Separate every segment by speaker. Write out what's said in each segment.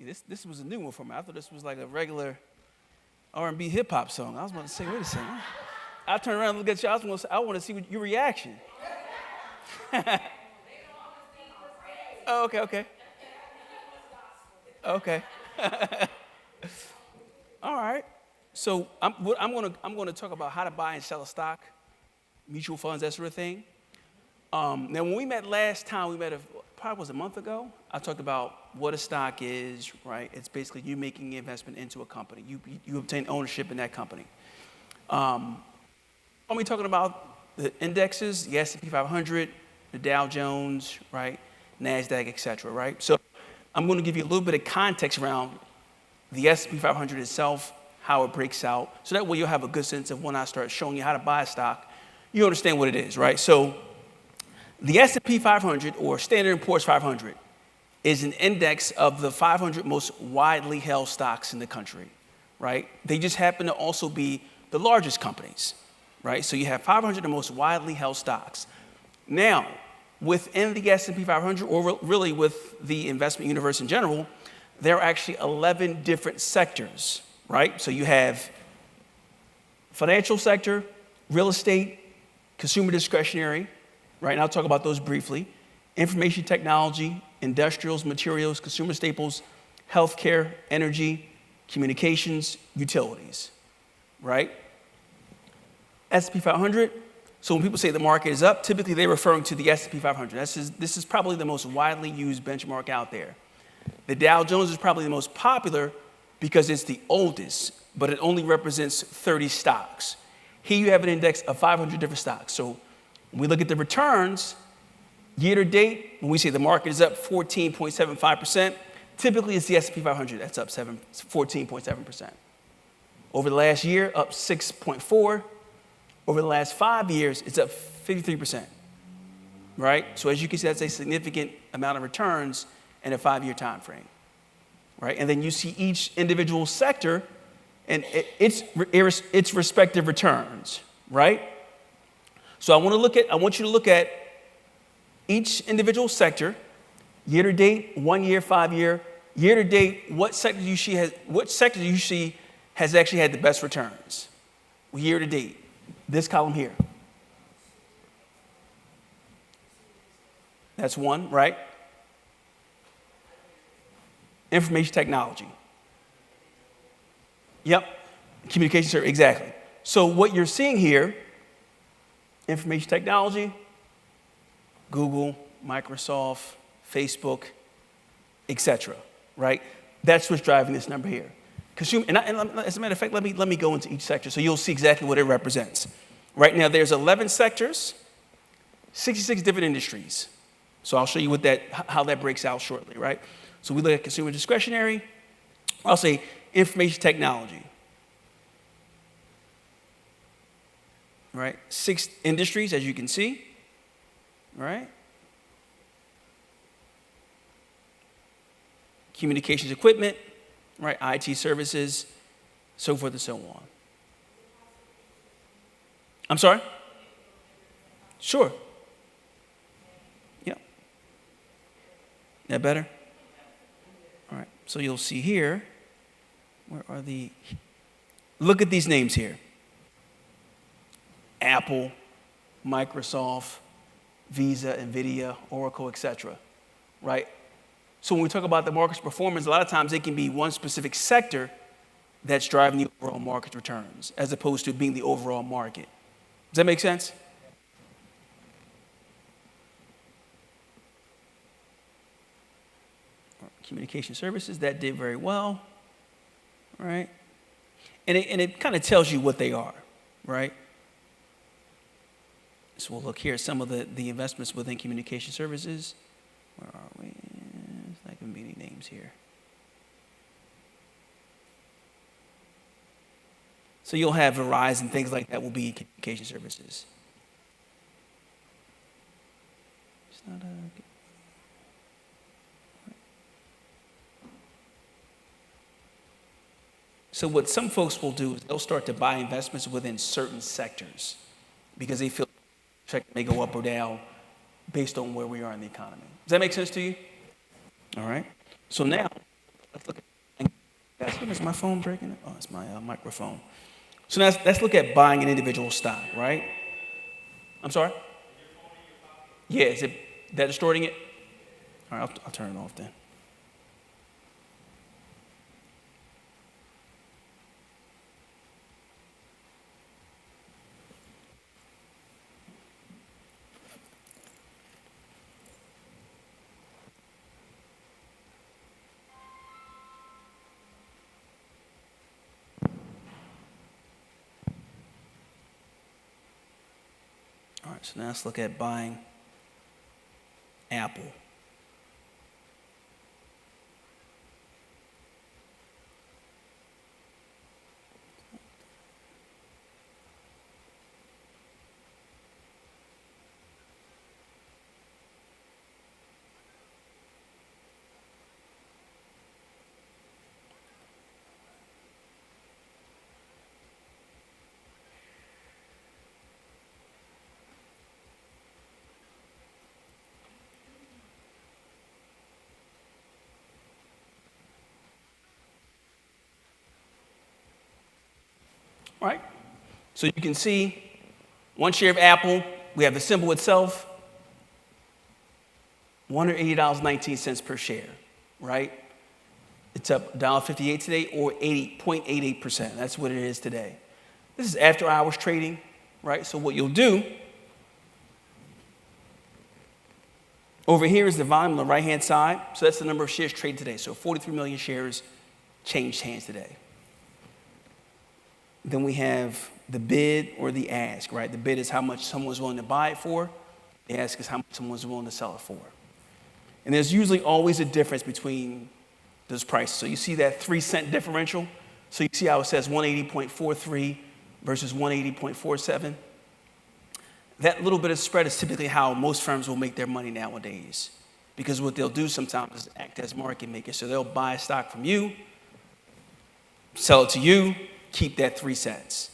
Speaker 1: This was a new one for me. I thought this was like a regular R&B hip hop song. I was about to say, wait a second. I turned around and looked at you. I want to see your reaction. Oh, okay. Okay. All right. So I'm going to talk about how to buy and sell a stock, mutual funds, that sort of thing. Now, when we met last time, probably was a month ago. I talked about what a stock is, right? It's basically you making an investment into a company. You obtain ownership in that company. Are we talking about the indexes, the S&P 500, the Dow Jones, right? NASDAQ, et cetera, right? So I'm going to give you a little bit of context around the S&P 500 itself, how it breaks out. So that way you'll have a good sense of when I start showing you how to buy a stock, you understand what it is, right? So the S&P 500 or Standard & Poor's 500 is an index of the 500 most widely held stocks in the country, right? They just happen to also be the largest companies, right? So you have 500 of the most widely held stocks. Now, within the S&P 500, or really with the investment universe in general, there are actually 11 different sectors, right? So you have financial sector, real estate, consumer discretionary, right? And I'll talk about those briefly. Information technology, industrials, materials, consumer staples, healthcare, energy, communications, utilities, right? S&P 500. So when people say the market is up, typically they're referring to the S&P 500. This is probably the most widely used benchmark out there. The Dow Jones is probably the most popular because it's the oldest, but it only represents 30 stocks. Here you have an index of 500 different stocks. So when we look at the returns, year to date, when we say the market is up 14.75%, typically it's the S&P 500 that's up 14.7%. Over the last year, up 6.4%. Over the last 5 years, it's up 53%, right? So as you can see, that's a significant amount of returns in a 5-year time frame, right? And then you see each individual sector and its respective returns, right? So I want you to look at each individual sector, year to date, 1 year, 5 year, year to date. What sector do you see has actually had the best returns? Year to date, this column here. That's one, right? Information technology. Yep, communication service, exactly. So what you're seeing here, information technology, Google, Microsoft, Facebook, etc. Right? That's what's driving this number here. And as a matter of fact, let me go into each sector so you'll see exactly what it represents. Right now, there's 11 sectors, 66 different industries. So I'll show you how that breaks out shortly, right? So we look at consumer discretionary. I'll say information technology. Right? 6 industries, as you can see. Right? Communications equipment, right? IT services, so forth and so on. I'm sorry? Sure. Yep. That better? All right. So you'll see here, look at these names here. Apple, Microsoft, Visa, NVIDIA, Oracle, etc. Right? So when we talk about the market's performance, a lot of times it can be one specific sector that's driving the overall market returns, as opposed to being the overall market. Does that make sense? Communication services, that did very well, right? And it kind of tells you what they are, right? So we'll look here at some of the investments within communication services. Where are we? There's not going to be any names here. So you'll have Verizon, things like that will be communication services. It's not a... So what some folks will do is they'll start to buy investments within certain sectors because they feel the may go up or down based on where we are in the economy. Does that make sense to you? All right. So now let's look Is my phone breaking it? Oh, it's my microphone. So now let's look at buying an individual stock, right? I'm sorry? Yeah, is that distorting it? All right, I'll turn it off then. All right, so now let's look at buying Apple. All right, so you can see one share of Apple, we have the symbol itself, $180.19 per share, right? It's up $1.58 today, or 80.88%. That's what it is today. This is after hours trading, right? So what you'll do, over here is the volume on the right-hand side. So that's the number of shares traded today. So 43 million shares changed hands today. Then we have the bid or the ask, right? The bid is how much someone's willing to buy it for. The ask is how much someone's willing to sell it for. And there's usually always a difference between those prices. So you see that 3-cent differential. So you see how it says 180.43 versus 180.47. That little bit of spread is typically how most firms will make their money nowadays. Because what they'll do sometimes is act as market makers. So they'll buy a stock from you, sell it to you, keep that 3 cents,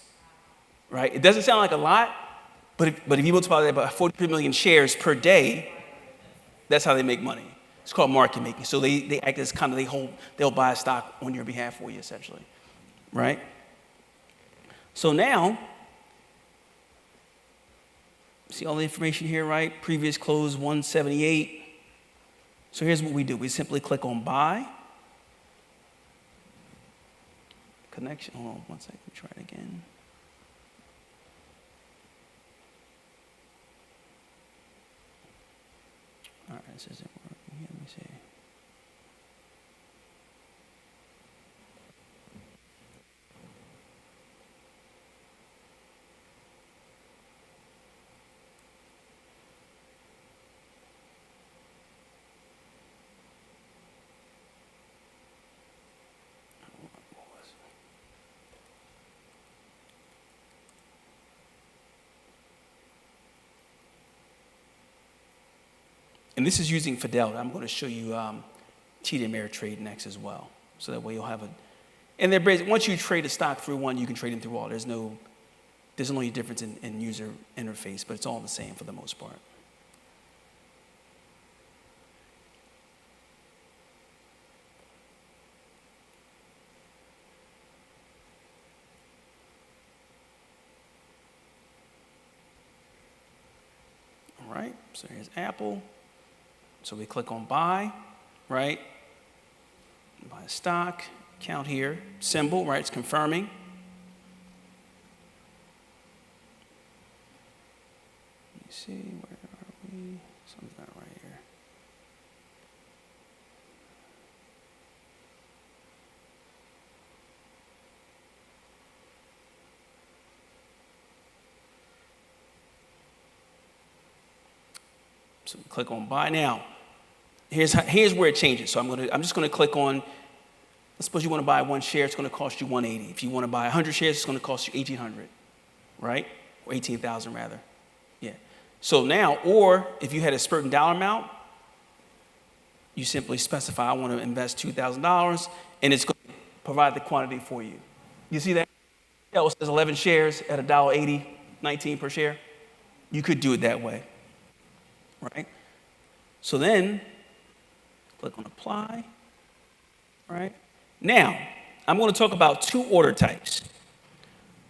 Speaker 1: right? It doesn't sound like a lot, but if you multiply that by 43 million shares per day, that's how they make money. It's called market making. So they act as kind of, they'll buy a stock on your behalf for you, essentially, right? So now, see all the information here, right? Previous close, 178. So here's what we do. We simply click on buy. Connection, hold on one second, let me try it again. All right, this isn't working here, let me see. And this is using Fidelity. I'm going to show you TD Ameritrade next as well. So that way you'll have and they're basically, once you trade a stock through one, you can trade them through all. There's only a difference in user interface, but it's all the same for the most part. All right, so here's Apple. So we click on buy, right? Buy stock, count here, symbol, right? It's confirming. Let me see, where are we? Something's not right here. So we click on buy now. Here's where it changes. So I'm just going to click on, let's suppose you want to buy 1 share, it's going to cost you $180. If you want to buy 100 shares, it's going to cost you $1,800, right? Or 18,000 rather. Yeah. So now, or if you had a certain dollar amount, you simply specify, I want to invest $2,000, and it's going to provide the quantity for you. You see that? Yeah, it says 11 shares at $1.80, 19 per share. You could do it that way, right? So then, click on apply, right? Now, I'm going to talk about two order types.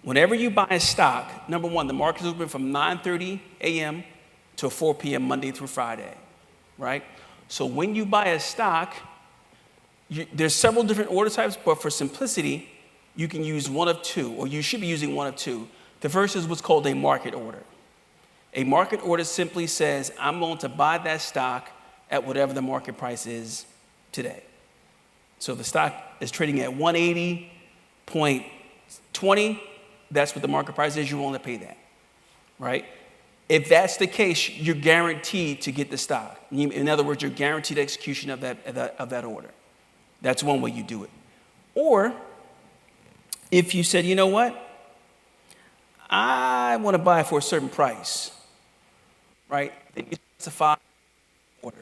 Speaker 1: Whenever you buy a stock, number one, the market is open from 9:30 a.m. to 4 p.m. Monday through Friday, right? So when you buy a stock, there's several different order types, but for simplicity, you can use one of two, or you should be using one of two. The first is what's called a market order. A market order simply says, I'm going to buy that stock at whatever the market price is today. So if the stock is trading at 180.20, that's what the market price is, you want to pay that, right? If that's the case, you're guaranteed to get the stock. In other words, you're guaranteed execution of that order. That's one way you do it. Or if you said, you know what, I want to buy it for a certain price, right? Then you specify order,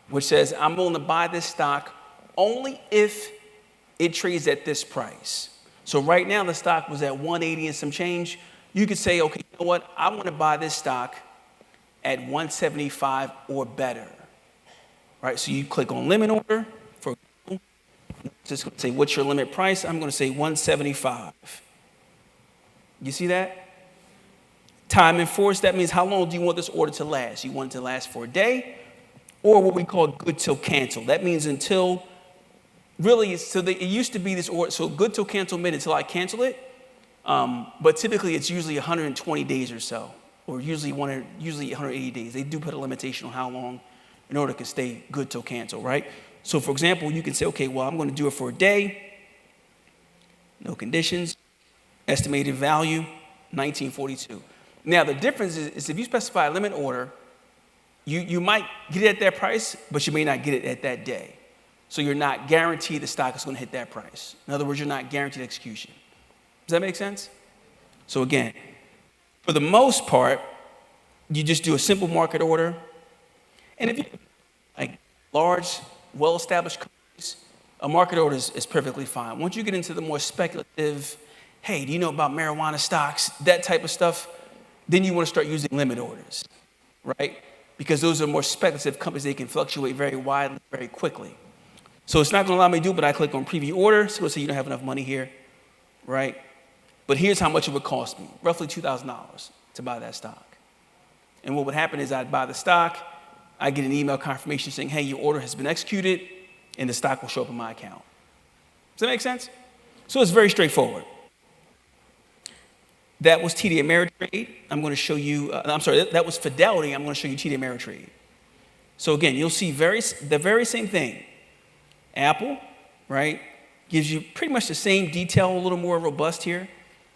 Speaker 1: which says I'm willing to buy this stock only if it trades at this price. So right now the stock was at 180 and some change. You could say, okay, you know what? I want to buy this stock at 175 or better, right? So you click on limit order. For example, just going to say, what's your limit price? I'm going to say 175. You see that? Time enforced, that means how long do you want this order to last? You want it to last for a day, or what we call good till cancel. That means until, really, it used to be this order, so good till cancel meant until I cancel it, but typically it's usually 120 days or so, or usually 180 days. They do put a limitation on how long an order can stay good till cancel, right? So for example, you can say, okay, well, I'm going to do it for a day, no conditions, estimated value, 1942. Now, the difference is if you specify a limit order, you might get it at that price, but you may not get it at that day. So you're not guaranteed the stock is going to hit that price. In other words, you're not guaranteed execution. Does that make sense? So again, for the most part, you just do a simple market order. And if you like large, well-established companies, a market order is perfectly fine. Once you get into the more speculative, hey, do you know about marijuana stocks, that type of stuff, then you want to start using limit orders, right? Because those are more speculative companies. They can fluctuate very widely, very quickly. So it's not going to allow me to do it, but I click on preview order. So it'll say you don't have enough money here, right? But here's how much it would cost me, roughly $2,000 to buy that stock. And what would happen is I'd buy the stock, I get an email confirmation saying, hey, your order has been executed, and the stock will show up in my account. Does that make sense? So it's very straightforward. That was TD Ameritrade. I'm going to show you, that was Fidelity. I'm going to show you TD Ameritrade. So again, you'll see the very same thing. Apple, right, gives you pretty much the same detail, a little more robust here,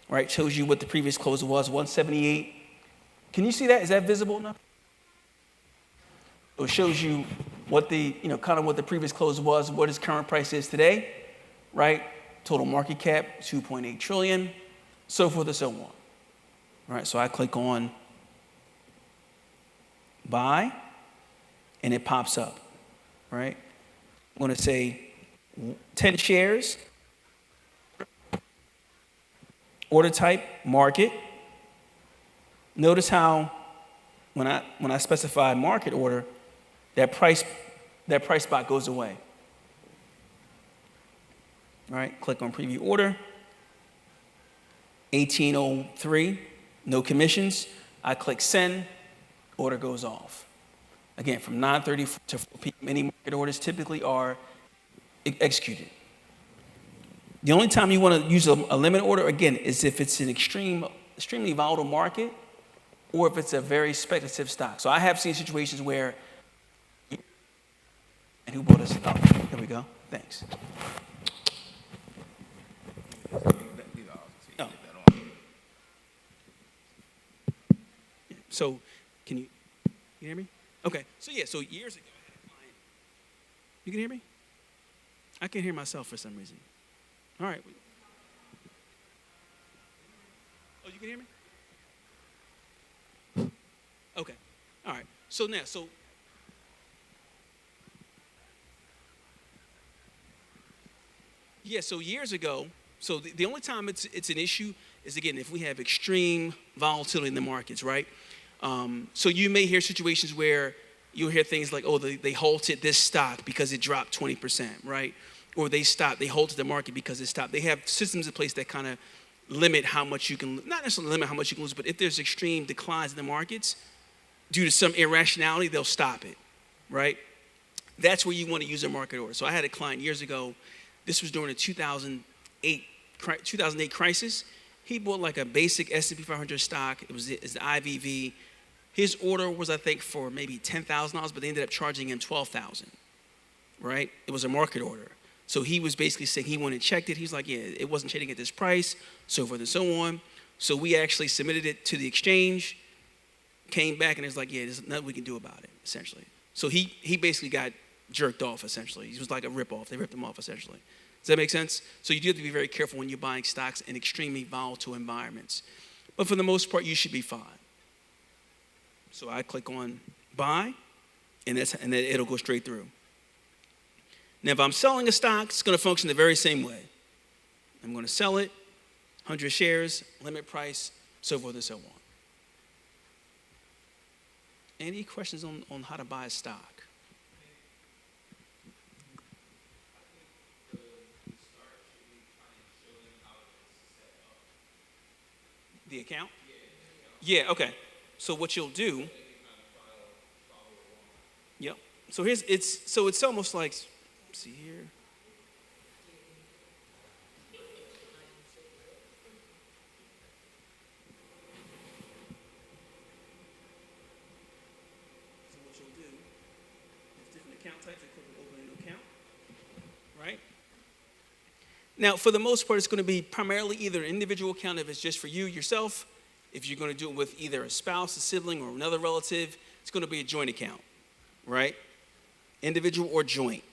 Speaker 1: right? Shows you what the previous close was, 178. Can you see that? Is that visible enough? It shows you what kind of what the previous close was, what its current price is today, right? Total market cap, 2.8 trillion, so forth and so on. All right, so I click on buy, and it pops up, right? I'm going to say 10 shares, order type, market. Notice how when I specify market order, that price spot goes away. All right, click on preview order. 1803, no commissions. I click send, order goes off. Again, from 9:30 to 4 p.m., any market orders typically are executed. The only time you want to use a limit order, again, is if it's an extremely volatile market or if it's a very speculative stock. So I have seen situations where, and who bought us? Oh, here we go. Thanks. Oh. So, can you hear me? Okay. So so years ago, I had a client. You can hear me? I can't hear myself for some reason. All right. Oh, you can hear me? Okay. All right. So now, so years ago, so the only time it's an issue is, again, if we have extreme volatility in the markets, right? So you may hear situations where you'll hear things like, oh, they halted this stock because it dropped 20%, right? Or they halted the market because it stopped. They have systems in place that kind of limit how much you can, not necessarily limit how much you can lose, but if there's extreme declines in the markets, due to some irrationality, they'll stop it, right? That's where you want to use a market order. So I had a client years ago. This was during the 2008 crisis. He bought like a basic S&P 500 stock. It's the IVV. His order was, I think, for maybe $10,000, but they ended up charging him $12,000, right? It was a market order. So he was basically saying he went and checked it. He's like, yeah, it wasn't trading at this price, so forth and so on. So we actually submitted it to the exchange, came back, and it's like, yeah, there's nothing we can do about it, essentially. So he basically got jerked off, essentially. He was like a ripoff. They ripped him off, essentially. Does that make sense? So you do have to be very careful when you're buying stocks in extremely volatile environments. But for the most part, you should be fine. So I click on buy, and then it'll go straight through. Now, if I'm selling a stock, it's going to function the very same way. I'm going to sell it, 100 shares, limit price, so forth and so on. Any questions on how to buy a stock? The account? Yeah, okay. So what you'll do, yep. So it's almost like, let's see here. So what you'll do, there's different account types. You click on open a new account, right? Now, for the most part, it's going to be primarily either an individual account if it's just for you, yourself. If you're going to do it with either a spouse, a sibling, or another relative, it's going to be a joint account, right? Individual or joint.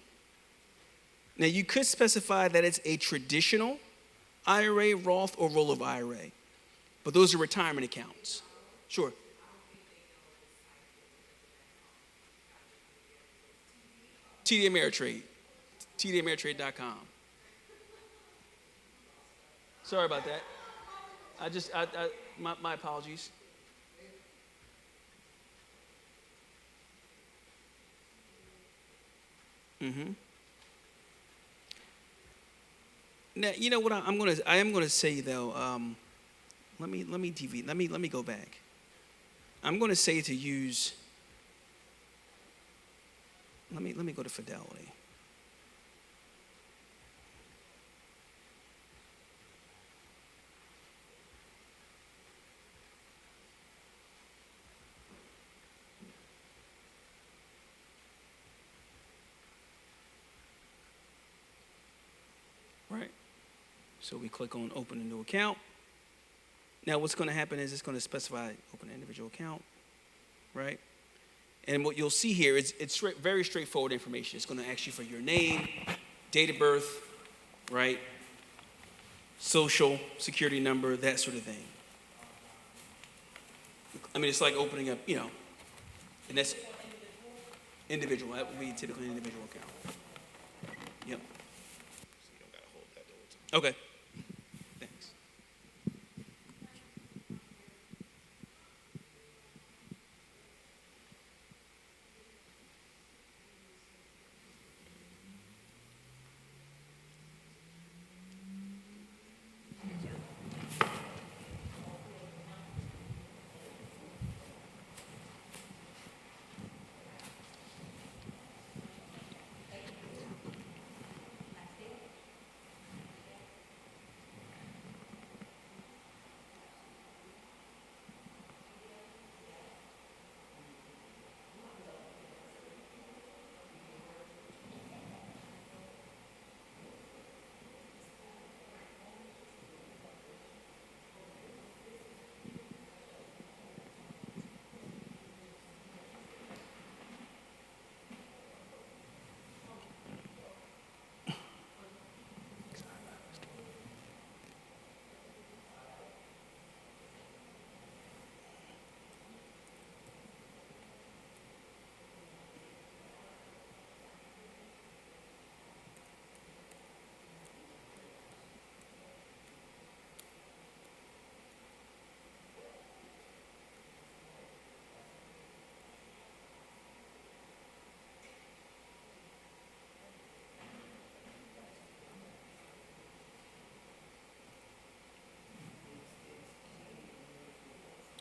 Speaker 1: Now, you could specify that it's a traditional IRA, Roth, or rollover IRA, but those are retirement accounts. Sure. TD Ameritrade, tdameritrade.com. Sorry about that. My apologies. Mm-hmm. Now, you know what I am gonna say though. Let me go back. I'm gonna say to use. Let me go to Fidelity. Right. So we click on open a new account. Now what's going to happen is it's going to specify open an individual account, right? And what you'll see here is it's very straightforward information. It's going to ask you for your name, date of birth, right? Social security number, that sort of thing. I mean, it's like opening up, and that's individual. That would be typically an individual account. Yep. Okay. Thanks.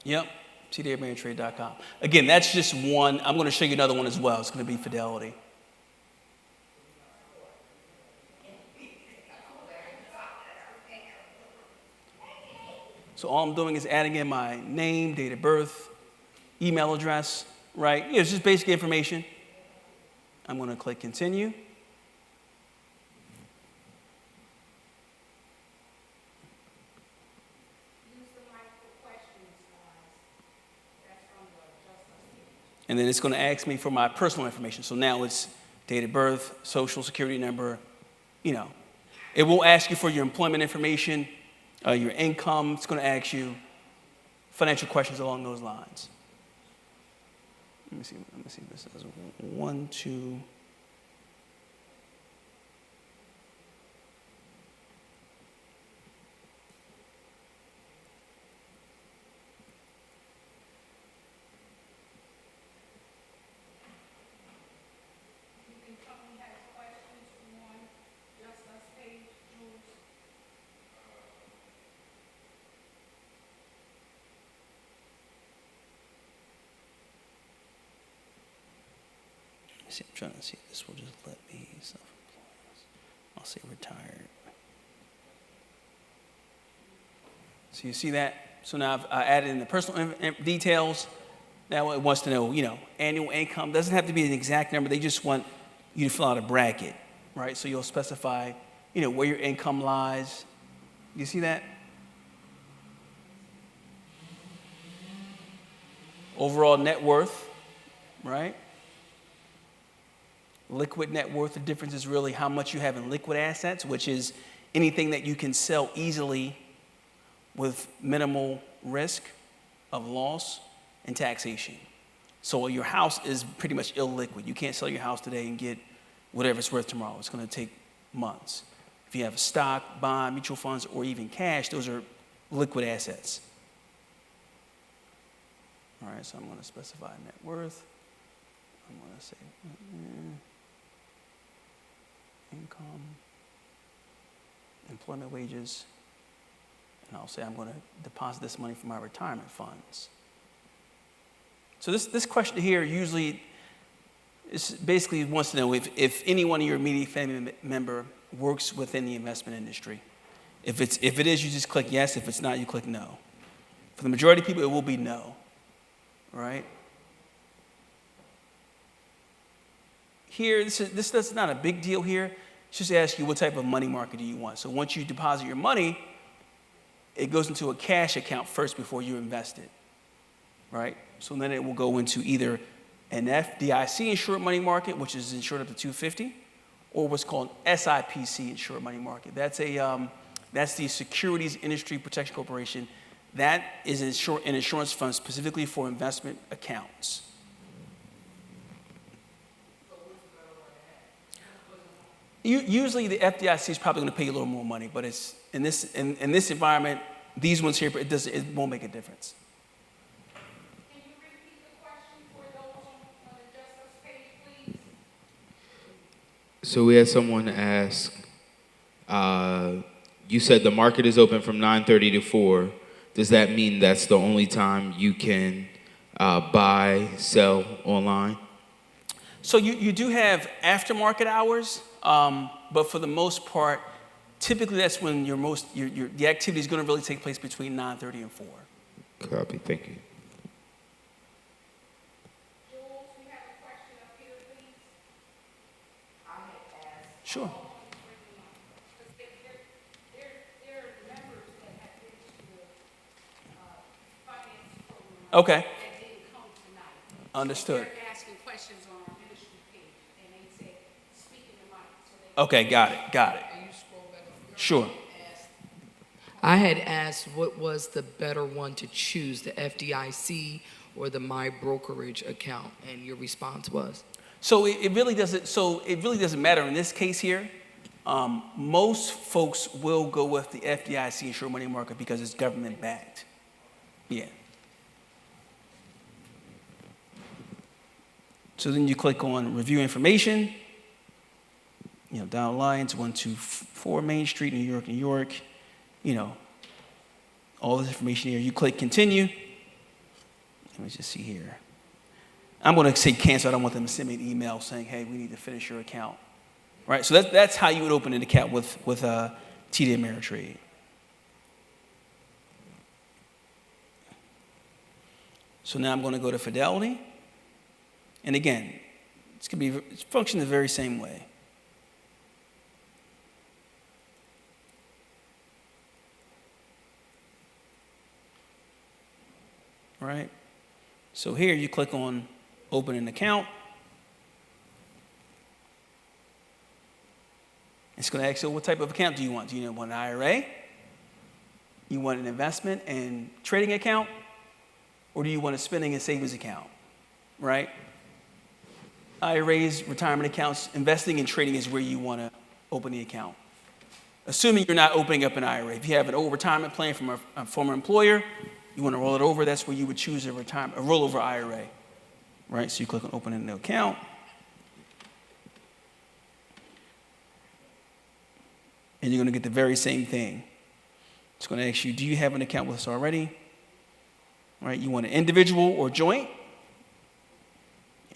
Speaker 1: Yep, cdamertrade.com. Again, that's just one. I'm going to show you another one as well. It's going to be Fidelity. So all I'm doing is adding in my name, date of birth, email address, right? Yeah, it's just basic information. I'm going to click continue. And then it's going to ask me for my personal information. So now it's date of birth, social security number, you know. It will ask you for your employment information, your income. It's going to ask you financial questions along those lines. Let me see if this says 1, 2. See, I'm trying to see if this will just let me self-employed. I'll say retired. So you see that? So now I added in the personal details. Now it wants to know, you know, annual income. Doesn't have to be an exact number. They just want you to fill out a bracket, right? So you'll specify, you know, where your income lies. You see that? Overall net worth, right? Liquid net worth, the difference is really how much you have in liquid assets, which is anything that you can sell easily with minimal risk of loss and taxation. So your house is pretty much illiquid. You can't sell your house today and get whatever it's worth tomorrow. It's going to take months. If you have a stock, bond, mutual funds, or even cash, those are liquid assets. All right, so I'm going to specify net worth. I'm going to say income, employment wages, and I'll say I'm going to deposit this money for my retirement funds. So this question here usually is basically wants to know if any one of your immediate family member works within the investment industry. If it is, you just click yes. If it's not, you click no. For the majority of people, it will be no, right? Here, this is not a big deal here. It's just ask you what type of money market do you want. So once you deposit your money, it goes into a cash account first before you invest it, right? So then it will go into either an FDIC insured money market, which is insured up to $250, or what's called SIPC insured money market. That's the Securities Industry Protection Corporation. That is an insurance fund specifically for investment accounts. Usually the FDIC is probably going to pay you a little more money, but it's in this environment, these ones here, it won't make a difference.
Speaker 2: Can you repeat the question for those on the Just Us page, please?
Speaker 3: So we had someone ask, you said the market is open from 9:30 to 4. Does that mean that's the only time you can buy, sell online?
Speaker 1: So you do have aftermarket hours, but for the most part, typically that's when the activity is going to really take place between 9:30 and 4.
Speaker 3: Copy, thank you.
Speaker 2: Jules, we have a question up here, please. I had asked.
Speaker 1: Sure.
Speaker 2: There are members that have been to the finance program
Speaker 1: Okay.
Speaker 2: that didn't come tonight.
Speaker 1: Understood.
Speaker 2: So they're asking questions on our ministry page, and they said, speak in the mic. So
Speaker 1: Okay, got it.
Speaker 2: and you scroll back up.
Speaker 1: Sure.
Speaker 4: I had asked what was the better one to choose, the FDIC or the My Brokerage account, and your response was?
Speaker 1: So it really doesn't matter in this case here. Most folks will go with the FDIC insured money market because it's government backed. Yeah. So then you click on review information. You know, down lines 124 Main Street, New York, New York. You know, all this information here. You click continue. Let me just see here. I'm going to say cancel. I don't want them to send me an email saying, hey, we need to finish your account. Right? So that's how you would open an account with TD Ameritrade. So now I'm going to go to Fidelity. And again, it's function the very same way. Right? So here you click on open an account. It's going to ask you, what type of account do you want? Do you want an IRA? You want an investment and trading account? Or do you want a spending and savings account? Right? IRAs, retirement accounts, investing and trading is where you want to open the account. Assuming you're not opening up an IRA. If you have an old retirement plan from a former employer, you want to roll it over, that's where you would choose a rollover IRA. Right? So you click on open an account. And you're going to get the very same thing. It's going to ask you, do you have an account with us already? Right? You want an individual or joint?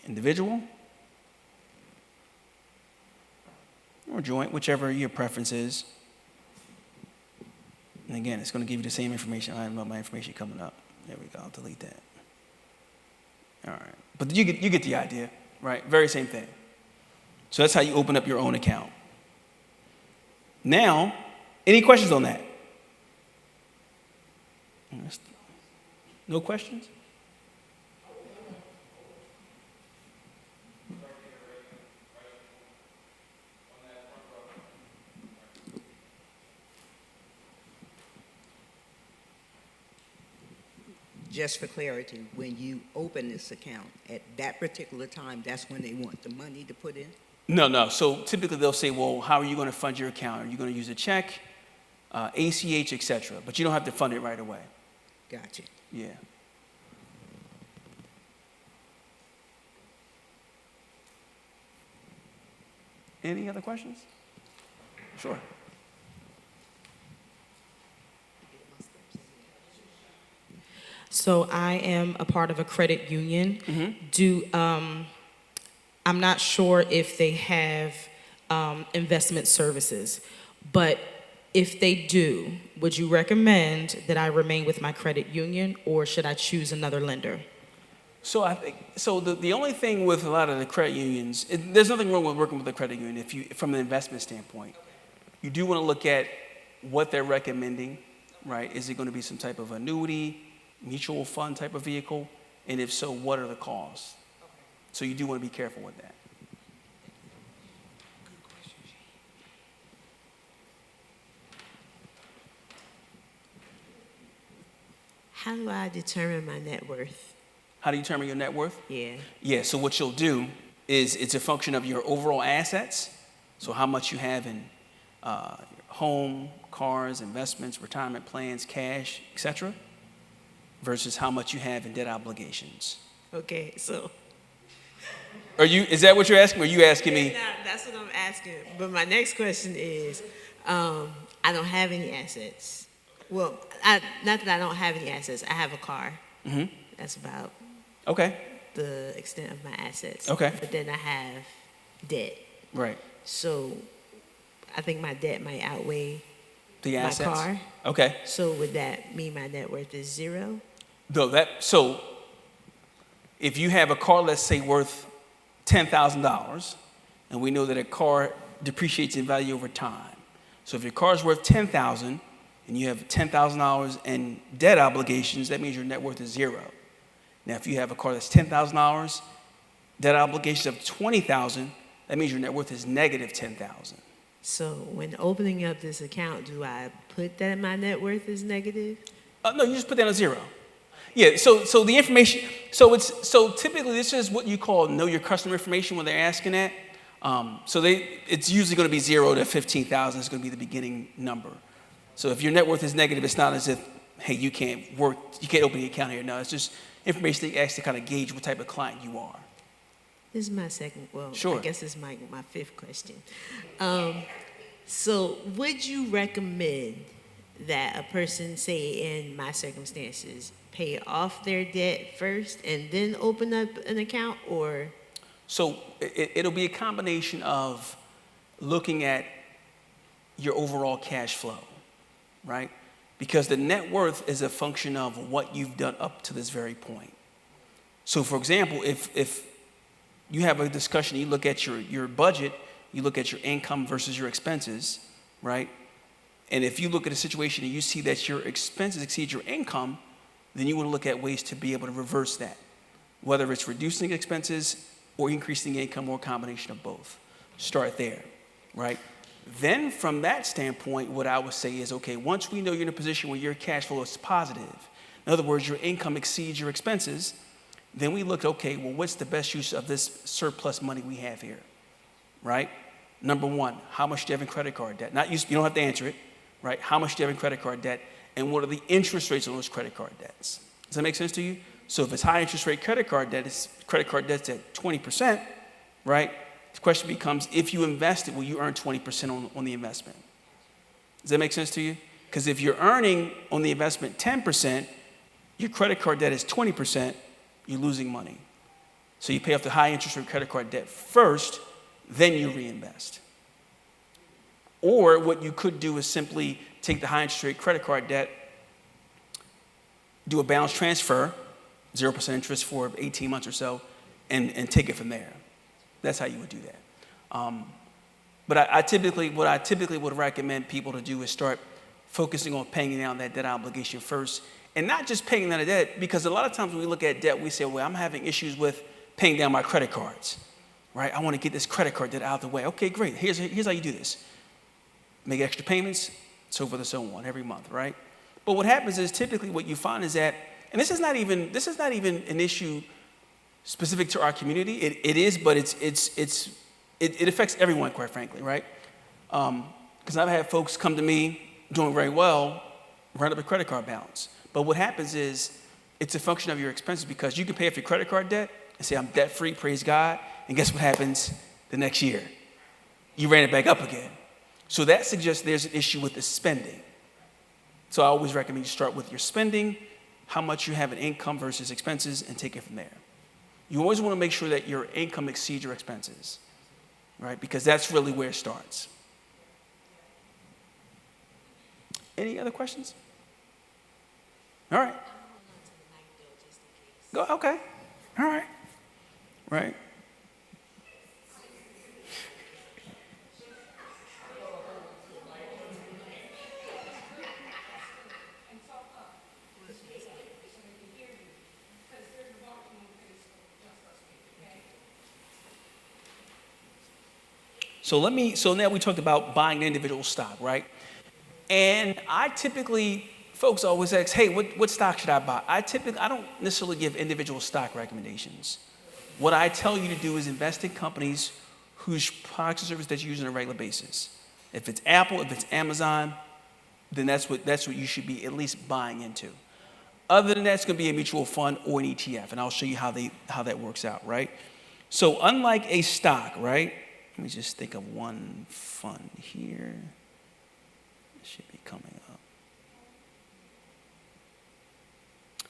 Speaker 1: Individual or joint, whichever your preference is. And again, it's going to give you the same information. I have my information coming up. There we go. I'll delete that. All right. But you get the idea, right? Very same thing. So that's how you open up your own account. Now, any questions on that? No questions?
Speaker 5: Just for clarity, when you open this account, at that particular time, that's when they want the money to put in?
Speaker 1: No. So typically they'll say, well, how are you going to fund your account? Are you going to use a check, ACH, etc.? But you don't have to fund it right away.
Speaker 5: Gotcha.
Speaker 1: Yeah. Any other questions? Sure.
Speaker 6: So I am a part of a credit union. I'm not sure if they have investment services, but if they do, would you recommend that I remain with my credit union, or should I choose another lender?
Speaker 1: So I think the only thing with a lot of the credit unions, there's nothing wrong with working with a credit union from an investment standpoint. You do want to look at what they're recommending, right? Is it going to be some type of annuity, mutual fund type of vehicle? And if so, what are the costs? So you do want to be careful with that.
Speaker 7: How do I determine my net worth?
Speaker 1: How do you determine your net worth?
Speaker 7: Yeah.
Speaker 1: Yeah, so what you'll do is it's a function of your overall assets. So how much you have in your home, cars, investments, retirement plans, cash, etc., versus how much you have in debt obligations.
Speaker 7: Okay, so.
Speaker 1: Is that what you're asking, or are you asking me?
Speaker 7: No, that's what I'm asking. But my next question is, I don't have any assets. Well, not that I don't have any assets. I have a car.
Speaker 1: Mm-hmm.
Speaker 7: That's about
Speaker 1: Okay.
Speaker 7: the extent of my assets.
Speaker 1: Okay.
Speaker 7: But then I have debt.
Speaker 1: Right.
Speaker 7: So I think my debt might outweigh
Speaker 1: The
Speaker 7: my
Speaker 1: assets.
Speaker 7: car.
Speaker 1: Okay.
Speaker 7: So would that mean my net worth is zero?
Speaker 1: So if you have a car, let's say worth $10,000, and we know that a car depreciates in value over time. So if your car is worth $10,000 and you have $10,000 in debt obligations, that means your net worth is zero. Now, if you have a car that's $10,000, debt obligations of $20,000, that means your net worth is negative $10,000.
Speaker 7: So when opening up this account, do I put that my net worth is negative?
Speaker 1: No, you just put that on zero. Yeah, so the information, so typically this is what you call know your customer information when they're asking that. It's usually going to be 0 to 15,000. It's going to be the beginning number. So if your net worth is negative, it's not as if, hey, you can't open the account here. No, it's just information they ask to kind of gauge what type of client you are.
Speaker 7: This is my second,
Speaker 1: Sure.
Speaker 7: I guess this is my fifth question. So would you recommend that a person, say in my circumstances, pay off their debt first and then open up an account, or?
Speaker 1: So it'll be a combination of looking at your overall cash flow, right? Because the net worth is a function of what you've done up to this very point. So for example, if you have a discussion, you look at your budget, you look at your income versus your expenses, right? And if you look at a situation and you see that your expenses exceed your income, then you want to look at ways to be able to reverse that, whether it's reducing expenses or increasing income or a combination of both. Start there, right? Then from that standpoint, what I would say is, okay, once we know you're in a position where your cash flow is positive, in other words, your income exceeds your expenses, then we looked, okay, well, what's the best use of this surplus money we have here, right? Number one, how much do you have in credit card debt? You don't have to answer it, right? How much do you have in credit card debt? And what are the interest rates on those credit card debts? Does that make sense to you? So if it's high interest rate credit card debt, credit card debt's at 20%, right? The question becomes, if you invest it, will you earn 20% on the investment? Does that make sense to you? Because if you're earning on the investment 10%, your credit card debt is 20%, you're losing money. So you pay off the high interest rate credit card debt first, then you reinvest. Or what you could do is simply take the high interest rate credit card debt, do a balance transfer, 0% interest for 18 months or so, and take it from there. That's how you would do that. But what I typically would recommend people to do is start focusing on paying down that debt obligation first, and not just paying down the debt, because a lot of times when we look at debt, we say, well, I'm having issues with paying down my credit cards, right? I want to get this credit card debt out of the way. Okay, great. Here's how you do this. Make extra payments, so forth and so on, every month, right? But what happens is typically what you find is that, and this is not even an issue specific to our community. It is, but it affects everyone, quite frankly, right? Because I've had folks come to me doing very well, run up a credit card balance. But what happens is it's a function of your expenses, because you can pay off your credit card debt and say, I'm debt free, praise God. And guess what happens the next year? You ran it back up again. So that suggests there's an issue with the spending. So I always recommend you start with your spending, how much you have in income versus expenses, and take it from there. You always want to make sure that your income exceeds your expenses, right? Because that's really where it starts. Any other questions? All right. Go, okay. All right. Right. So now we talked about buying individual stock, right? And I typically, folks always ask, hey, what stock should I buy? I don't necessarily give individual stock recommendations. What I tell you to do is invest in companies whose products and services that you use on a regular basis. If it's Apple, if it's Amazon, then that's what you should be at least buying into. Other than that, it's going to be a mutual fund or an ETF, and I'll show you how that works out, right? So unlike a stock, right? Let me just think of one fund here. It should be coming up.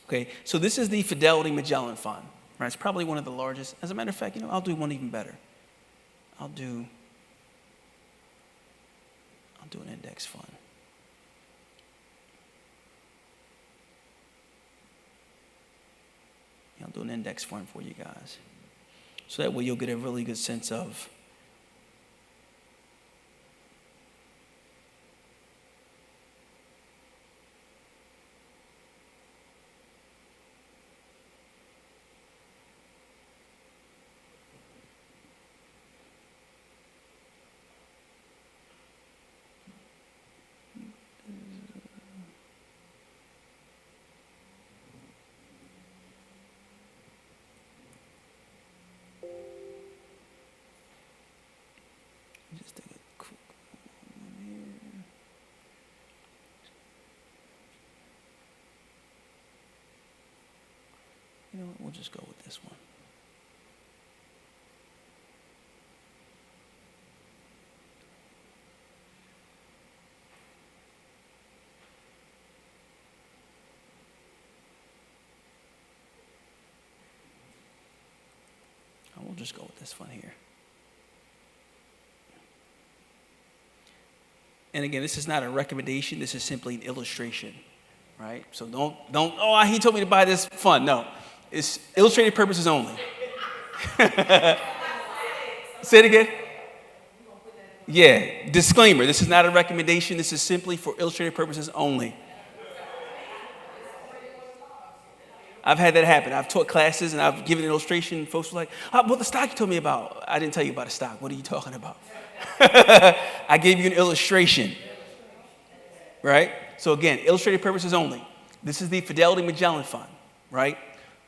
Speaker 1: Okay, so this is the Fidelity Magellan Fund, right? It's probably one of the largest. As a matter of fact, I'll do one even better. I'll do an index fund. I'll do an index fund for you guys. So that way you'll get a really good sense of just take a quick one here. You know what? We'll just go with this one. We'll just go with this fund here. And again, this is not a recommendation. This is simply an illustration, right? So don't, oh, he told me to buy this fund. No, it's illustrative purposes only. Say it again. Yeah, disclaimer. This is not a recommendation. This is simply for illustrative purposes only. I've had that happen. I've taught classes and I've given an illustration. Folks were like, well, the stock you told me about. I didn't tell you about a stock. What are you talking about? I gave you an illustration, right? So again, illustrative purposes only. This is the Fidelity Magellan Fund, right?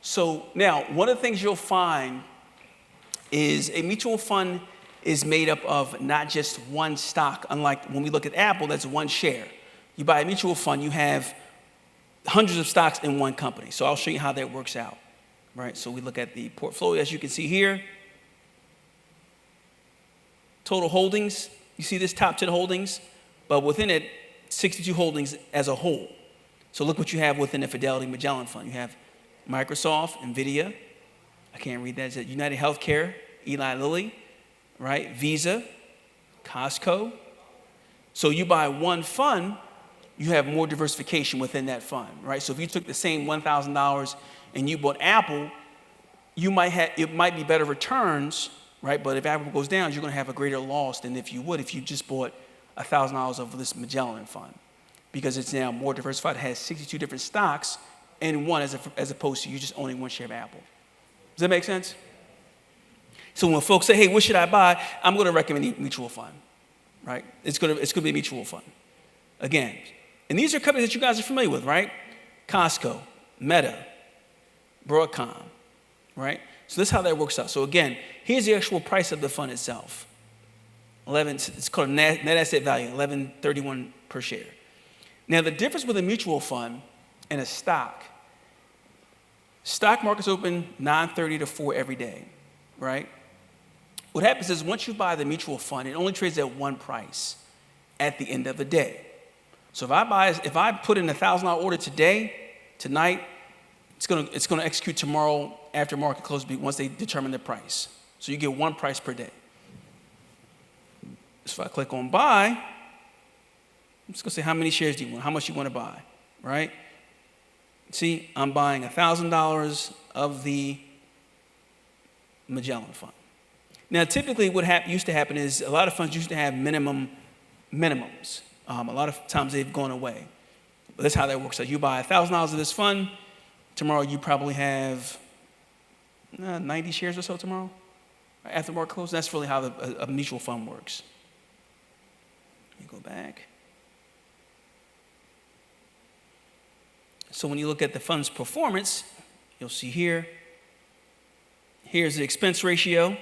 Speaker 1: So now, one of the things you'll find is a mutual fund is made up of not just one stock. Unlike when we look at Apple, that's one share. You buy a mutual fund, you have hundreds of stocks in one company. So I'll show you how that works out, right? So we look at the portfolio, as you can see here. Total holdings, you see this top 10 holdings, but within it, 62 holdings as a whole. So look what you have within the Fidelity Magellan Fund. You have Microsoft, NVIDIA, I can't read that, is it United Healthcare, Eli Lilly, right? Visa, Costco. So you buy one fund, you have more diversification within that fund, right? So if you took the same $1,000 and you bought Apple, it might be better returns, right? But if Apple goes down, you're going to have a greater loss than if you would if you just bought $1,000 of this Magellan Fund, because it's now more diversified. It has 62 different stocks in one, as opposed to you just owning one share of Apple. Does that make sense? So when folks say, hey, what should I buy? I'm going to recommend a mutual fund, right? It's going to be a mutual fund. Again, and these are companies that you guys are familiar with, right? Costco, Meta, Broadcom, right? So this is how that works out. So again, here's the actual price of the fund itself. It's called net asset value, $11.31 per share. Now the difference with a mutual fund and a stock market's open 9:30 to 4 every day, right? What happens is once you buy the mutual fund, it only trades at one price at the end of the day. So if I put in a $1,000 order tonight, it's gonna execute tomorrow after market close once they determine the price. So you get one price per day. So if I click on buy, I'm just gonna say how many shares do you want, how much you want to buy, right? See, I'm buying $1,000 of the Magellan Fund. Now, typically what used to happen is a lot of funds used to have minimums. A lot of times they've gone away. But that's how that works out. You buy $1,000 of this fund. Tomorrow you probably have 90 shares or so tomorrow after market close. That's really how a mutual fund works. Let me go back. So when you look at the fund's performance, you'll see here, here's the expense ratio.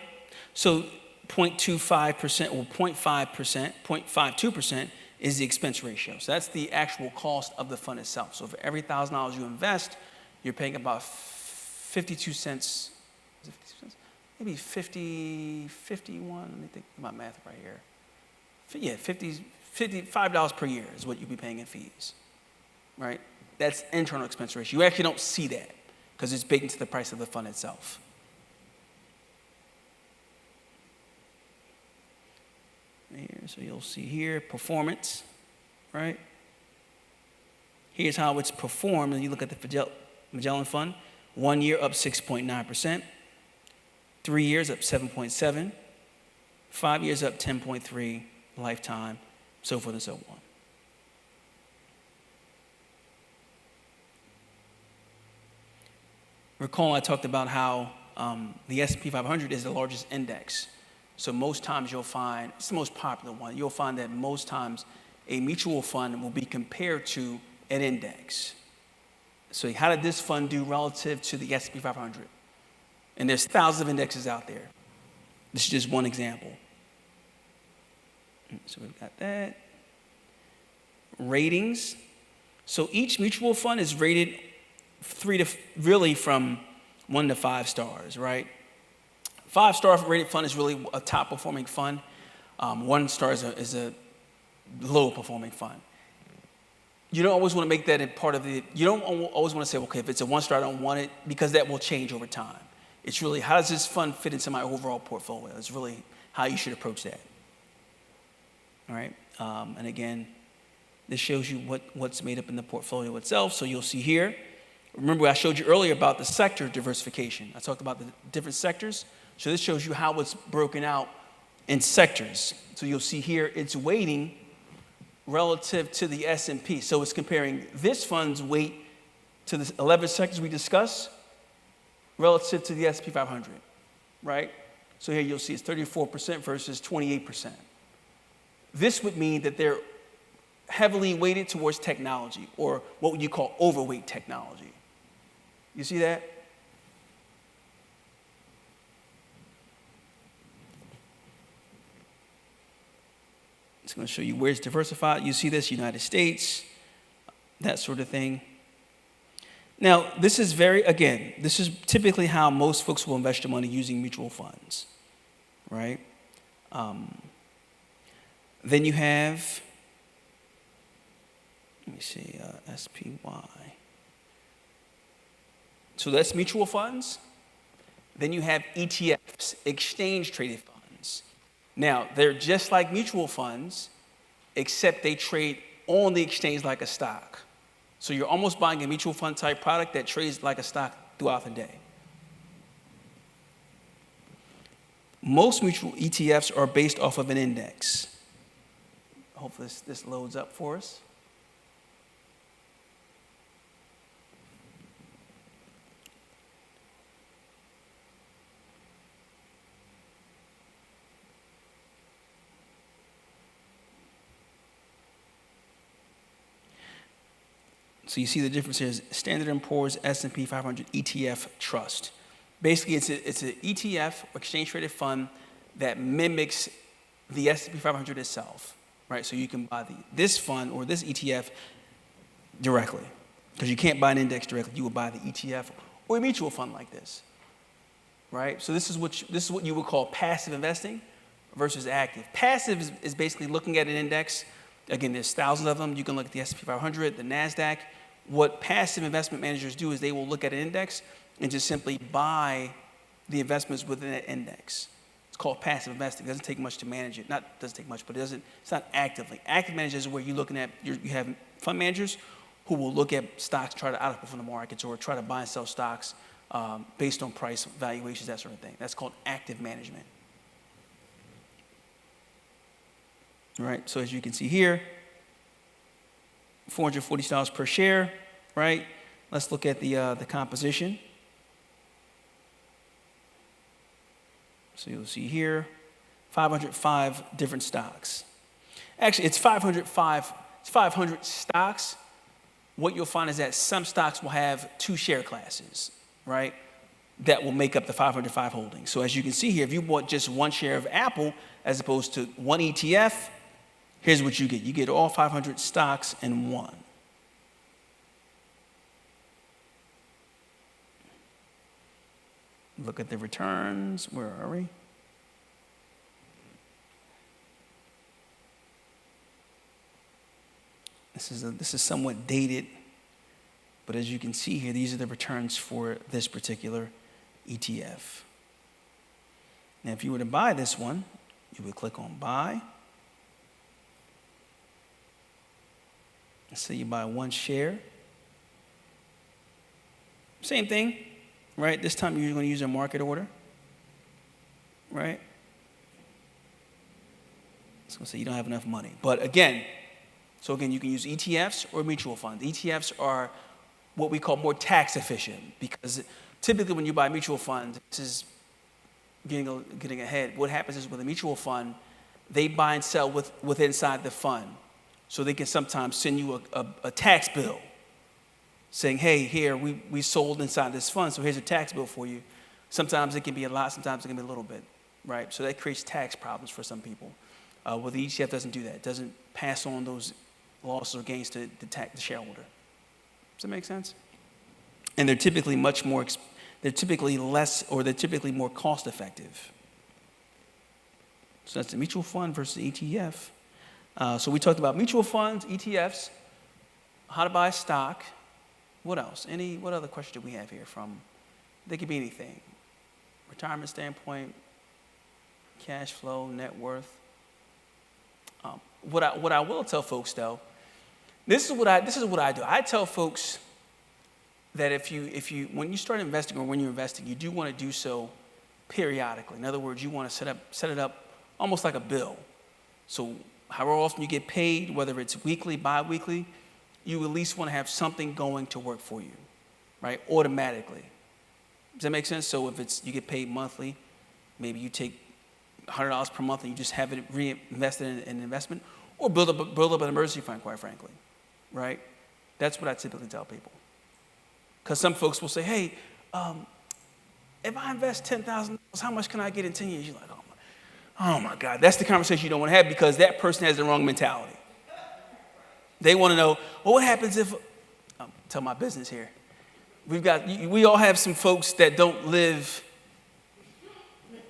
Speaker 1: So 0.25% or 0.5%, 0.52% is the expense ratio. So that's the actual cost of the fund itself. So for every $1,000 you invest, you're paying about 52 cents, is it 52 cents? Maybe 51, let me think about math right here. Yeah, $55 per year is what you'll be paying in fees, right? That's internal expense ratio. You actually don't see that because it's baked into the price of the fund itself. Here, so you'll see here performance, right? Here's how it's performed, and you look at the Magellan Fund. 1 year up 6.9%, 3 years up 7.7%, 5 years up 10.3%, lifetime, so forth and so on. Recall I talked about how the S&P 500 is the largest index. So most times you'll find, it's the most popular one, you'll find that most times a mutual fund will be compared to an index. So how did this fund do relative to the S&P 500? And there's thousands of indexes out there. This is just one example. So we've got that. Ratings. So each mutual fund is rated from 1 to 5 stars, right? 5-star rated fund is really a top performing fund. 1 star is a low performing fund. You don't always want to make that a part of you don't always want to say, okay, if it's a 1 star, I don't want it, because that will change over time. It's really, how does this fund fit into my overall portfolio? It's really how you should approach that. All right? And again, this shows you what's made up in the portfolio itself. So you'll see here, remember I showed you earlier about the sector diversification. I talked about the different sectors. So this shows you how it's broken out in sectors. So you'll see here its weighting relative to the S&P. So it's comparing this fund's weight to the 11 sectors we discussed relative to the S&P 500, right? So here you'll see it's 34% versus 28%. This would mean that they're heavily weighted towards technology, or what would you call overweight technology. You see that? It's going to show you where it's diversified. You see this, United States, that sort of thing. Now, this is this is typically how most folks will invest your money using mutual funds, right? Then you have, let me see, SPY. So that's mutual funds. Then you have ETFs, exchange traded funds. Now, they're just like mutual funds, except they trade on the exchange like a stock. So you're almost buying a mutual fund type product that trades like a stock throughout the day. Most mutual ETFs are based off of an index. Hopefully this loads up for us. So you see the difference here is Standard & Poor's S&P 500 ETF Trust. Basically, it's an ETF, exchange traded fund, that mimics the S&P 500 itself, right? So you can buy this fund or this ETF directly, because you can't buy an index directly. You would buy the ETF or a mutual fund like this, right? So this is what you would call passive investing versus active. Passive is basically looking at an index. Again, there's thousands of them. You can look at the S&P 500, the NASDAQ. What passive investment managers do is they will look at an index and just simply buy the investments within that index. It's called passive investing. It doesn't take much to manage it. Doesn't take much, but it's not actively. Active managers is where you're looking at, you have fund managers who will look at stocks, try to outperform the markets, or try to buy and sell stocks based on price, valuations, that sort of thing. That's called active management. All right, so as you can see here, $440 per share, right? Let's look at the composition. So you'll see here, 505 different stocks. Actually, it's 500 stocks. What you'll find is that some stocks will have 2 share classes, right? That will make up the 505 holdings. So as you can see here, if you bought just 1 share of Apple as opposed to 1 ETF, here's what you get. You get all 500 stocks in one. Look at the returns. Where are we? This is somewhat dated, but as you can see here, these are the returns for this particular ETF. Now, if you were to buy this one, you would click on buy. Let's say you buy 1 share. Same thing, right? This time you're going to use a market order, right? It's going to say you don't have enough money. But again, you can use ETFs or mutual funds. ETFs are what we call more tax efficient, because typically when you buy mutual funds, this is getting ahead. What happens is with a mutual fund, they buy and sell with inside the fund. So they can sometimes send you a tax bill saying, hey, here, we sold inside this fund, so here's a tax bill for you. Sometimes it can be a lot, sometimes it can be a little bit, right? So that creates tax problems for some people. Well, the ETF doesn't do that. It doesn't pass on those losses or gains to the shareholder. Does that make sense? And they're typically they're typically more cost effective. So that's the mutual fund versus the ETF. So we talked about mutual funds, ETFs, how to buy stock. What else? What other question do we have here from? They could be anything. retirement standpoint, cash flow, net worth. What I will tell folks though, this is what I do. I tell folks that if you when you start investing or when you're investing, you do want to do so periodically. In other words, you want to set it up almost like a bill. So however often you get paid, whether it's weekly, bi-weekly, you at least want to have something going to work for you, right? Automatically. Does that make sense? So if you get paid monthly, maybe you take $100 per month and you just have it reinvested in an investment, or build up an emergency fund, quite frankly, right? That's what I typically tell people. Because some folks will say, hey, if I invest $10,000, how much can I get in 10 years? You're like, oh my God. That's the conversation you don't want to have because that person has the wrong mentality. They want to know, well, what happens if, tell my business here. We all have some folks that don't live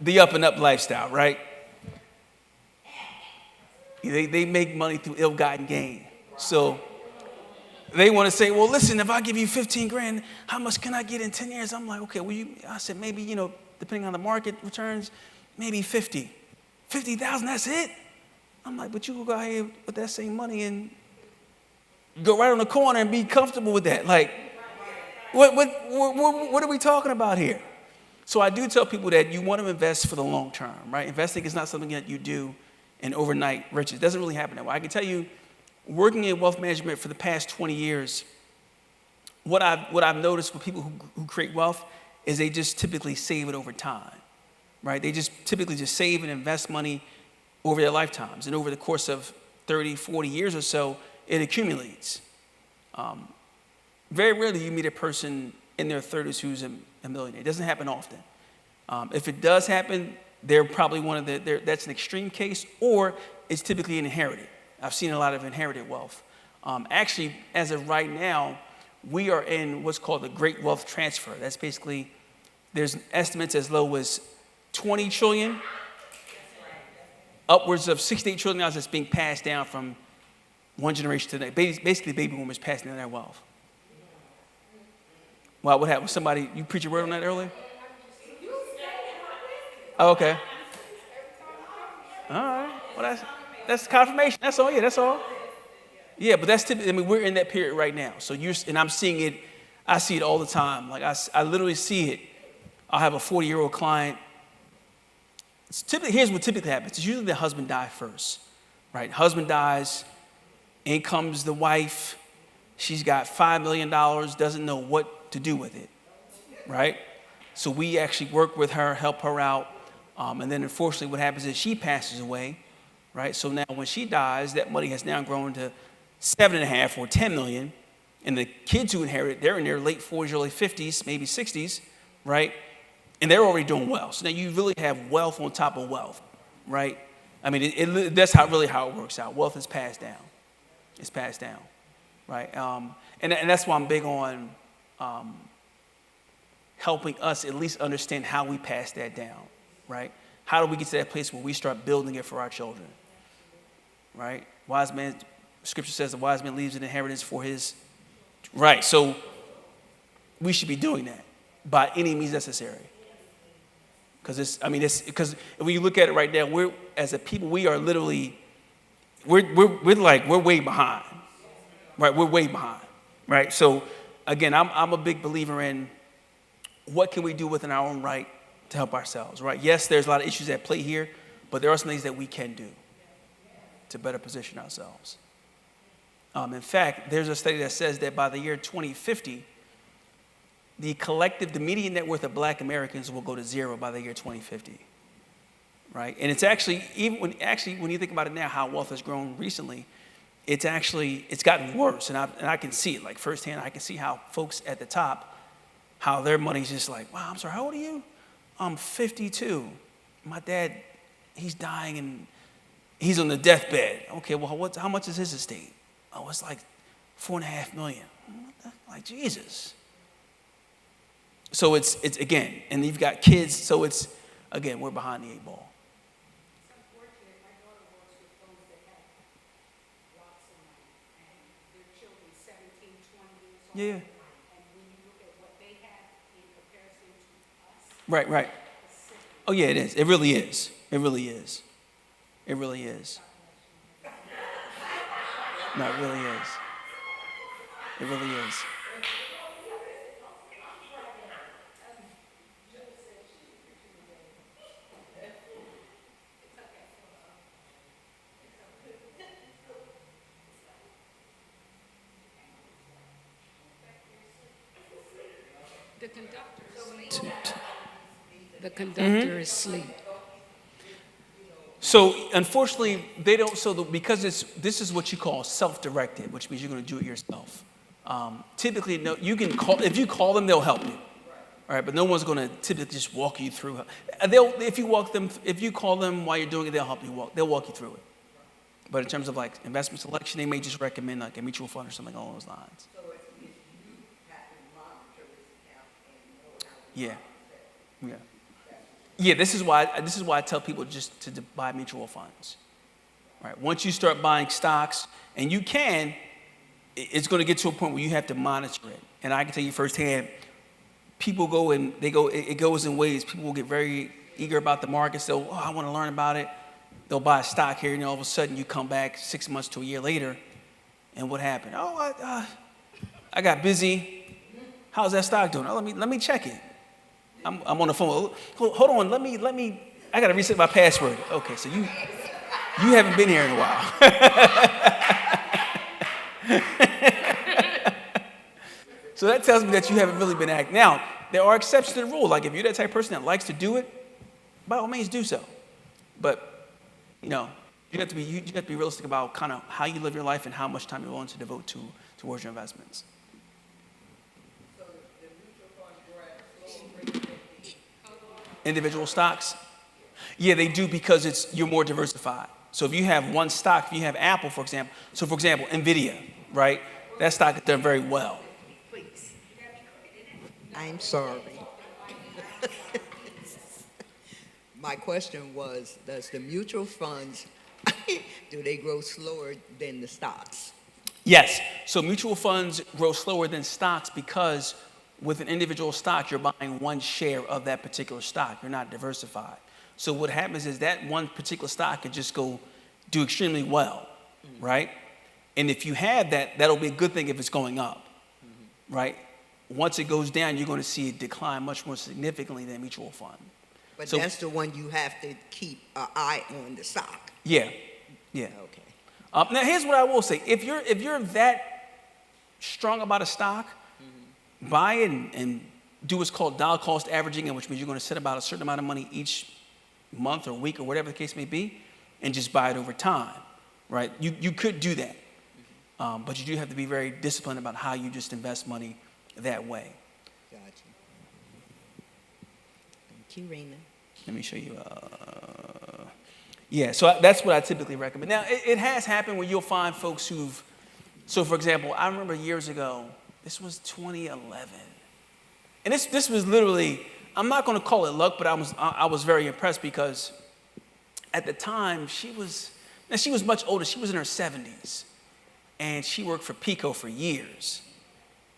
Speaker 1: the up and up lifestyle, right? They make money through ill-gotten gain. So they want to say, well, listen, if I give you 15 grand, how much can I get in 10 years? I'm like, okay, I said, maybe, depending on the market returns, maybe 50. 50,000, that's it? I'm like, but you can go ahead with that same money and go right on the corner and be comfortable with that. Like, what are we talking about here? So I do tell people that you want to invest for the long term, right? Investing is not something that you do in overnight riches. It doesn't really happen that way. I can tell you, working in wealth management for the past 20 years, what I've noticed with people who create wealth is they just typically save it over time, right? They just typically just save and invest money over their lifetimes. And over the course of 30, 40 years or so, it accumulates. Very rarely you meet a person in their 30s who's a millionaire. It doesn't happen often. If it does happen, they're probably that's an extreme case, or it's typically inherited. I've seen a lot of inherited wealth. Actually, as of right now, we are in what's called the Great Wealth Transfer. That's basically, there's estimates as low as 20 trillion, upwards of $68 trillion that's being passed down from one generation to the next. Basically, baby boomers passing down their wealth. Wow, what happened? Somebody, you preach a word on that earlier? Oh, okay. All right. Well, that's confirmation. That's all. Yeah, that's all. Yeah, but that's typically, we're in that period right now. So and I'm seeing it, I see it all the time. Like I literally see it. I'll have a 40-year-old client. Here's what typically happens. It's usually the husband dies first, right? Husband dies, in comes the wife. She's got $5 million, doesn't know what to do with it, right? So we actually work with her, help her out. And then unfortunately what happens is she passes away, right? So now when she dies, that money has now grown to 7.5 or 10 million. And the kids who inherit, they're in their late 40s, early 50s, maybe 60s, right? And they're already doing well. So now you really have wealth on top of wealth, right? I mean, that's really how it works out. Wealth is passed down. It's passed down, right? And that's why I'm big on helping us at least understand how we pass that down, right? How do we get to that place where we start building it for our children, right? Scripture says the wise man leaves an inheritance for his, right? So we should be doing that by any means necessary. Because when you look at it right now, as a people, we are literally, we're way behind, right? We're way behind, right? So again, I'm a big believer in what can we do within our own right to help ourselves, right? Yes, there's a lot of issues at play here, but there are some things that we can do to better position ourselves. In fact, there's a study that says that by the year 2050, the median net worth of Black Americans will go to zero by the year 2050, right? And it's actually, when you think about it now, how wealth has grown recently, it's gotten worse. And I can see it, like firsthand. I can see how folks at the top, how their money's just like, wow, I'm sorry, how old are you? I'm 52. My dad, he's dying and he's on the deathbed. Okay, well, how much is his estate? Oh, it's like $4.5 million. Like, Jesus. So it's again, and you've got kids, so it's, again, we're behind the 8 ball.
Speaker 2: It's unfortunate. My daughter works with those that have lots of money, and their children 17, 20 years old.
Speaker 1: Yeah.
Speaker 2: And when you look at what they have in comparison to us,
Speaker 1: Right.
Speaker 2: the
Speaker 1: Oh yeah, it is. It really is. It really is. It really is. No, it really is. It really is.
Speaker 8: The conductor is asleep.
Speaker 1: So unfortunately, they don't. Because this is what you call self-directed, which means you're going to do it yourself. Typically, no, you can call if you call them, they'll help you. All right, but no one's going to typically just walk you through. If you call them while you're doing it, they'll help you they'll walk you through it. But in terms of like investment selection, they may just recommend like a mutual fund or something along those lines. Yeah, yeah, yeah. This is why I tell people just to buy mutual funds. Right. Once you start buying stocks, and it's going to get to a point where you have to monitor it. And I can tell you firsthand, people go. It goes in waves. People will get very eager about the markets. They'll, I want to learn about it. They'll buy a stock here, and all of a sudden you come back 6 months to a year later, and what happened? Oh, I got busy. How's that stock doing? Oh, let me check it. I'm on the phone. Hold on. Let me. I got to reset my password. Okay, so you haven't been here in a while. So that tells me that you haven't really been acting. Now, there are exceptions to the rule. Like if you're that type of person that likes to do it, by all means do so. But, you have to be realistic about kind of how you live your life and how much time you're willing to devote towards your investments. Individual stocks? Yeah, they do because you're more diversified. So if you have one stock, if you have Apple, for example, NVIDIA, right? That stock has done very well.
Speaker 5: I'm sorry. My question was, does the mutual funds, do they grow slower than the stocks?
Speaker 1: Yes. So mutual funds grow slower than stocks because with an individual stock, you're buying one share of that particular stock. You're not diversified. So what happens is that one particular stock could just do extremely well, right? And if you have that, that'll be a good thing if it's going up, right? Once it goes down, you're going to see it decline much more significantly than a mutual fund.
Speaker 5: But that's the one you have to keep an eye on the stock.
Speaker 1: Yeah, yeah.
Speaker 5: Okay.
Speaker 1: Now, here's what I will say: if you're that strong about a stock, buy it and do what's called dollar cost averaging, which means you're going to set about a certain amount of money each month or week or whatever the case may be, and just buy it over time, right? You could do that, but you do have to be very disciplined about how you just invest money that way.
Speaker 5: Gotcha. Thank you, Raymond.
Speaker 1: Let me show you. Yeah, so that's what I typically recommend. Now, it has happened where you'll find folks so for example, I remember years ago, this was 2011. And this was literally, I'm not going to call it luck, but I was very impressed because at the time, she was much older. She was in her 70s. And she worked for Pico for years.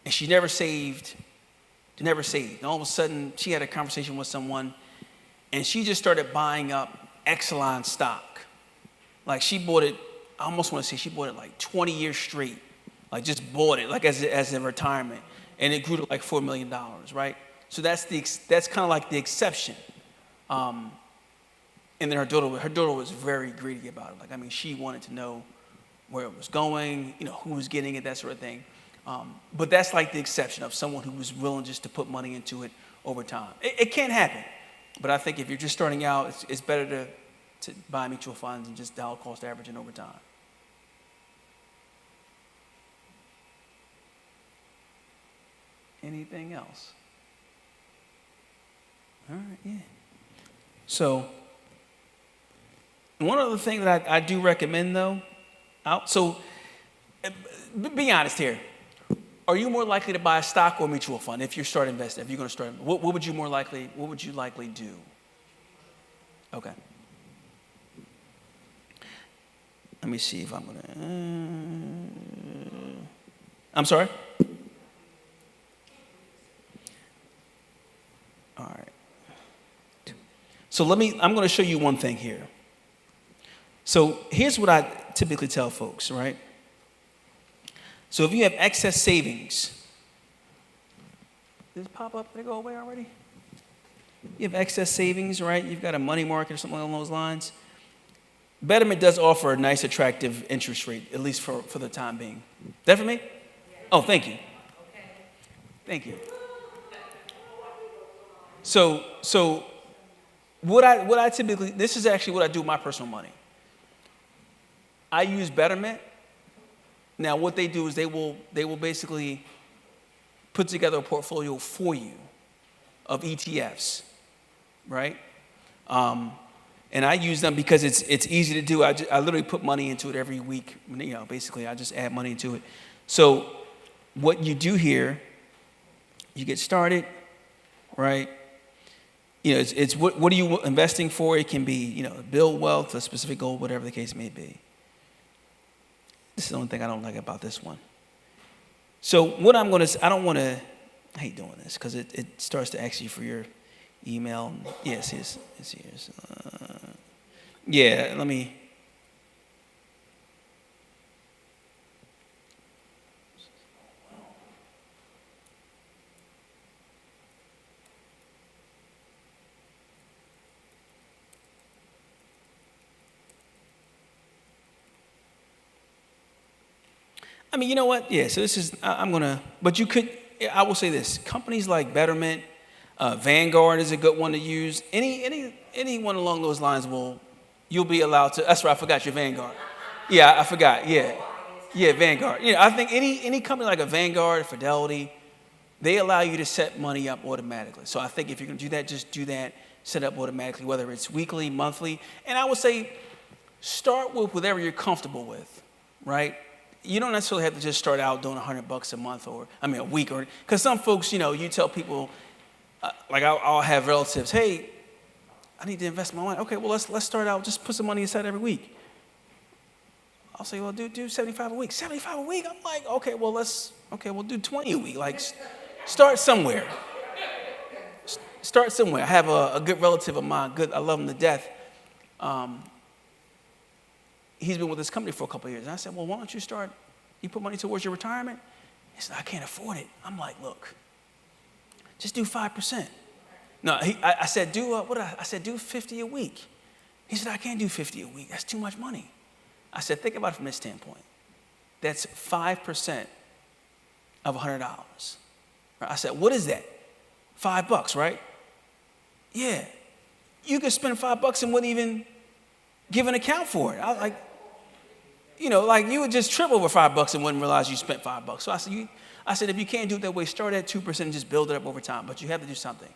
Speaker 1: And she never saved. And all of a sudden, she had a conversation with someone, and she just started buying up Exelon stock. Like she bought it, I almost want to say she bought it like 20 years straight. Like just bought it, like as a retirement. And it grew to like $4 million, right? So that's kind of like the exception. And then her daughter was very greedy about it. Like, I mean, she wanted to know where it was going, who was getting it, that sort of thing. But that's like the exception of someone who was willing just to put money into it over time. It can happen. But I think if you're just starting out, it's better to buy mutual funds and just dollar cost averaging over time. Anything else? All right, yeah. So, one other thing that I do recommend, though, be honest here. Are you more likely to buy a stock or mutual fund if you're going to start, what would you likely do? Okay. Let me see if I'm going to, I'm sorry? All right. So I'm going to show you one thing here. So here's what I typically tell folks, right? So if you have excess savings, did it pop up? Did it go away already? You have excess savings, right? You've got a money market or something along those lines. Betterment does offer a nice, attractive interest rate, at least for the time being. That for me? Oh, thank you. Thank you. So what I typically, this is actually what I do with my personal money. I use Betterment. Now, what they do is they will basically put together a portfolio for you of ETFs, right? And I use them because it's easy to do. I literally put money into it every week. You know, basically, I just add money into it. So what you do here, you get started, right? You know, it's what are you investing for? It can be, you know, build wealth, a specific goal, whatever the case may be. This is the only thing I don't like about this one. So what I'm going to, I hate doing this because it starts to ask you for your email. Yes, it's yeah, let me. I mean, you know what? Yeah, so this is, but you could, I will say this, companies like Betterment, Vanguard is a good one to use. Anyone along those lines you'll be allowed to, that's right, I forgot your Vanguard. Yeah, I forgot, yeah. Yeah, Vanguard. You know, I think any company like a Vanguard, Fidelity, they allow you to set money up automatically. So I think if you're gonna do that, just do that, set up automatically, whether it's weekly, monthly. And I would say, start with whatever you're comfortable with, right? You don't necessarily have to just start out doing $100 a month a week, because some folks, you know, you tell people, like I'll have relatives, hey, I need to invest my money. Okay, well, let's start out, just put some money aside every week. I'll say, well, do 75 a week. 75 a week? I'm like, okay, well, we'll do 20 a week. Like, start somewhere. Start somewhere. I have a good relative of mine, I love him to death. He's been with this company for a couple of years. And I said, well, why don't you put money towards your retirement? He said, I can't afford it. I'm like, look, just do 5%. No, I said, I said, do 50 a week. He said, I can't do 50 a week. That's too much money. I said, think about it from this standpoint. That's 5% of $100. I said, what is that? $5, right? Yeah. You could spend $5 and wouldn't even give an account for it. You would just trip over $5 and wouldn't realize you spent $5. So I said, if you can't do it that way, start at 2% and just build it up over time. But you have to do something.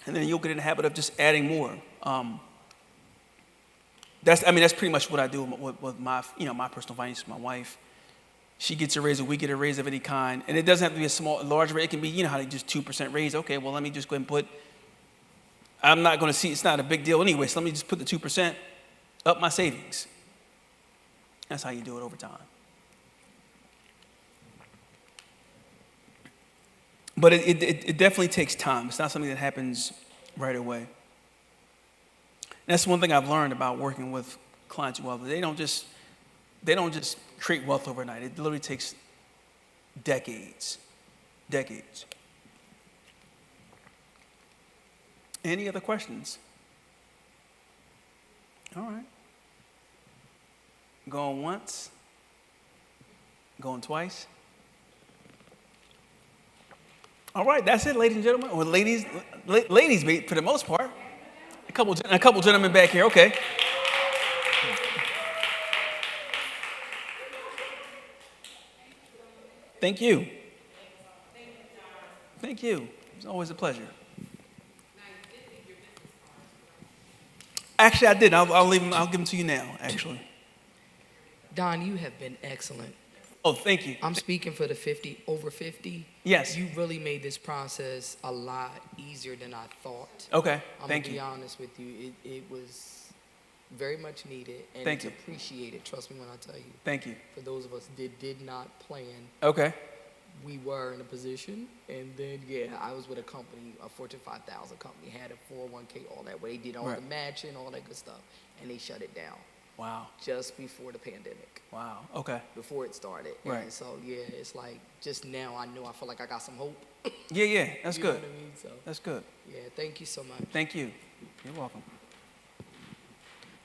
Speaker 1: And then you'll get in the habit of just adding more. That's pretty much what I do with my personal finances. My wife, she gets a raise, or we get a raise of any kind, and it doesn't have to be a large raise. It can be, you know how they just 2% raise. Okay, well, let me just go ahead and I'm not going to see, it's not a big deal anyway, so let me just put the 2% up my savings. That's how you do it over time. But it definitely takes time. It's not something that happens right away. And that's one thing I've learned about working with clients who wealth. They don't just create wealth overnight. It literally takes decades. Any other questions? All right. Going once? Going twice? All right, that's it, ladies and gentlemen. Or ladies, for the most part. A couple gentlemen back here, okay. Thank you. Thank you. It's always a pleasure. Actually, I did. I'll leave them. I'll give them to you now, actually.
Speaker 4: Don, you have been excellent.
Speaker 1: Oh, thank you.
Speaker 4: I'm speaking for the over 50.
Speaker 1: Yes.
Speaker 4: You really made this process a lot easier than I thought.
Speaker 1: Okay,
Speaker 4: I'm
Speaker 1: thank
Speaker 4: gonna be
Speaker 1: you.
Speaker 4: honest with you. It was very much needed, and
Speaker 1: Thank
Speaker 4: it's
Speaker 1: you.
Speaker 4: appreciated. Trust me when I tell you.
Speaker 1: Thank you.
Speaker 4: For those of us that did not plan,
Speaker 1: Okay.
Speaker 4: we were in a position, and then I was with a company, a Fortune 5000 company, had a 401k, all that. Where they did all the
Speaker 1: Right.
Speaker 4: matching, all that good stuff, and they shut it down
Speaker 1: Wow.
Speaker 4: just before the pandemic,
Speaker 1: Wow. Okay.
Speaker 4: before it started.
Speaker 1: Right.
Speaker 4: And so it's like just now I feel like I got some hope.
Speaker 1: Yeah, yeah. That's
Speaker 4: You know
Speaker 1: good.
Speaker 4: what I mean? So
Speaker 1: That's good.
Speaker 4: yeah, thank you so much.
Speaker 1: Thank you. You're welcome.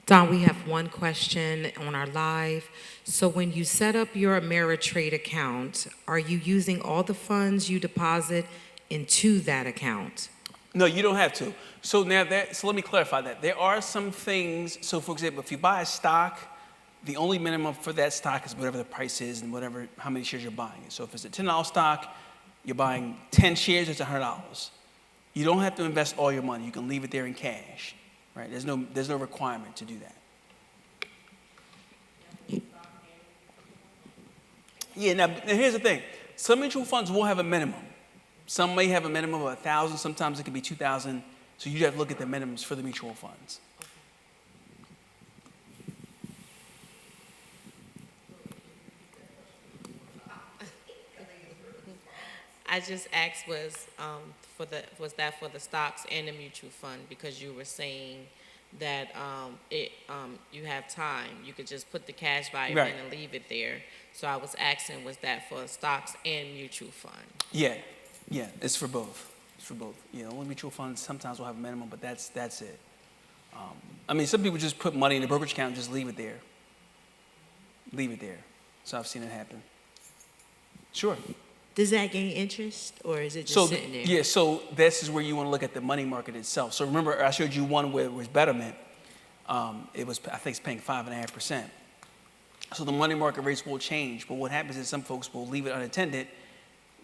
Speaker 6: Don, we have one question on our live. So when you set up your Ameritrade account, are you using all the funds you deposit into that account?
Speaker 1: No, you don't have to. So now so let me clarify that. There are some things, so for example, if you buy a stock, the only minimum for that stock is whatever the price is and how many shares you're buying. So if it's a $10 stock, you're buying 10 shares, it's $100. You don't have to invest all your money. You can leave it there in cash, right? There's no requirement to do that. Yeah, now here's the thing. Some mutual funds will have a minimum. Some may have a minimum of 1,000. Sometimes it can be 2,000. So you have to look at the minimums for the mutual funds.
Speaker 8: I just asked was that for the stocks and the mutual fund, because you were saying that you have time. You could just put the cash value
Speaker 1: Right.
Speaker 8: in and leave it there. So I was asking, was that for stocks and mutual fund?
Speaker 1: Yeah, it's for both. It's for both. You know, only mutual funds sometimes will have a minimum, but that's it. I mean, some people just put money in the brokerage account and just leave it there. Leave it there. So I've seen it happen. Sure.
Speaker 7: Does that gain interest, or is it just
Speaker 1: So
Speaker 7: sitting there?
Speaker 1: yeah, so this is where you want to look at the money market itself. So remember, I showed you one where it was Betterment. It was, I think, it's paying 5.5%. So the money market rates will change, but what happens is some folks will leave it unattended.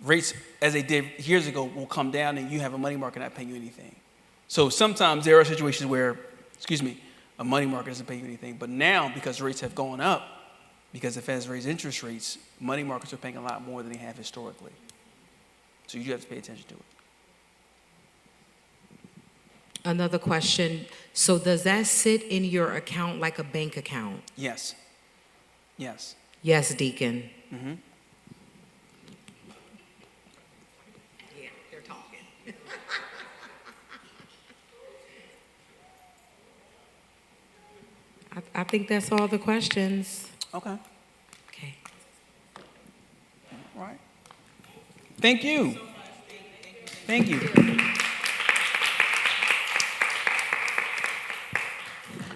Speaker 1: Rates, as they did years ago, will come down, and you have a money market not paying you anything. So sometimes there are situations where, a money market doesn't pay you anything. But now, because rates have gone up, because the Fed's raised interest rates, money markets are paying a lot more than they have historically. So you do have to pay attention to it.
Speaker 6: Another question. So does that sit in your account like a bank account?
Speaker 1: Yes. Yes.
Speaker 6: Yes, Deacon.
Speaker 1: Mm-hmm.
Speaker 5: Yeah, they're talking.
Speaker 6: I think that's all the questions.
Speaker 1: Okay.
Speaker 6: Okay.
Speaker 1: All right. Thank you. Thank you.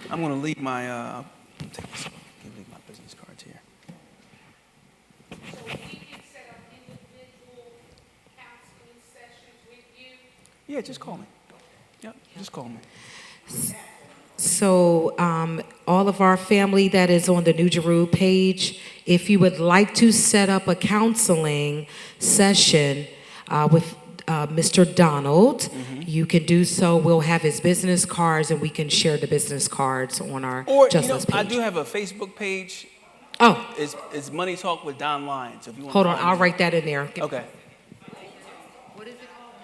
Speaker 1: I'm going to leave my, take this off. Leave my business cards here.
Speaker 2: So we can set up individual counseling sessions with you?
Speaker 1: Yeah, just call me. Yep, just call me.
Speaker 6: So all of our family that is on the New Jeru page, if you would like to set up a counseling session with Mr. Donald, you can do so. We'll have his business cards, and we can share the business cards on our
Speaker 1: Or,
Speaker 6: Justice
Speaker 1: I
Speaker 6: page.
Speaker 1: do have a Facebook page.
Speaker 6: Oh,
Speaker 1: It's Money Talk with Don Lyons. If you want
Speaker 6: hold
Speaker 1: to
Speaker 6: on.
Speaker 1: find
Speaker 6: I'll
Speaker 1: me.
Speaker 6: write that in there.
Speaker 1: Okay.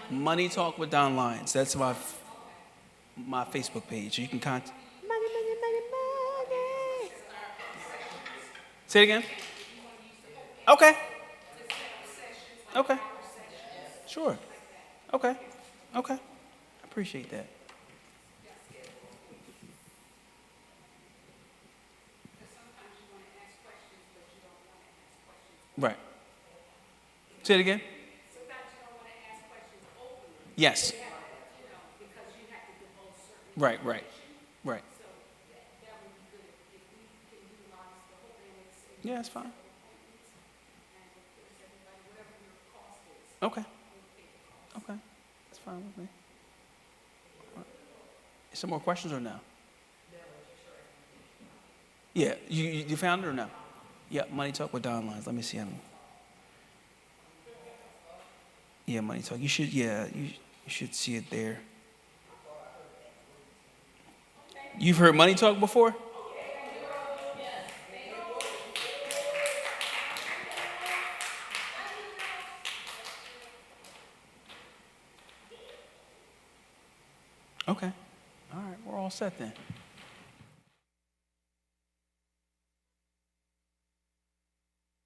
Speaker 1: Money Talk with Don Lyons. That's my Facebook page. You can contact.
Speaker 7: Money, money, money, money.
Speaker 1: Say it again. Okay. Okay. Sure. Okay. Okay. I appreciate that. Right. Say it again. Yes. Right, right, right. Yeah, that's fine. Okay. Okay. That's fine with me. All right. Some more questions or no? Yeah, you found it or no? Yeah, Money Talk with Don Lyons. Let me see. Yeah, Money Talk. You should see it there. You've heard Money Talk before? Okay. All right, we're all set then.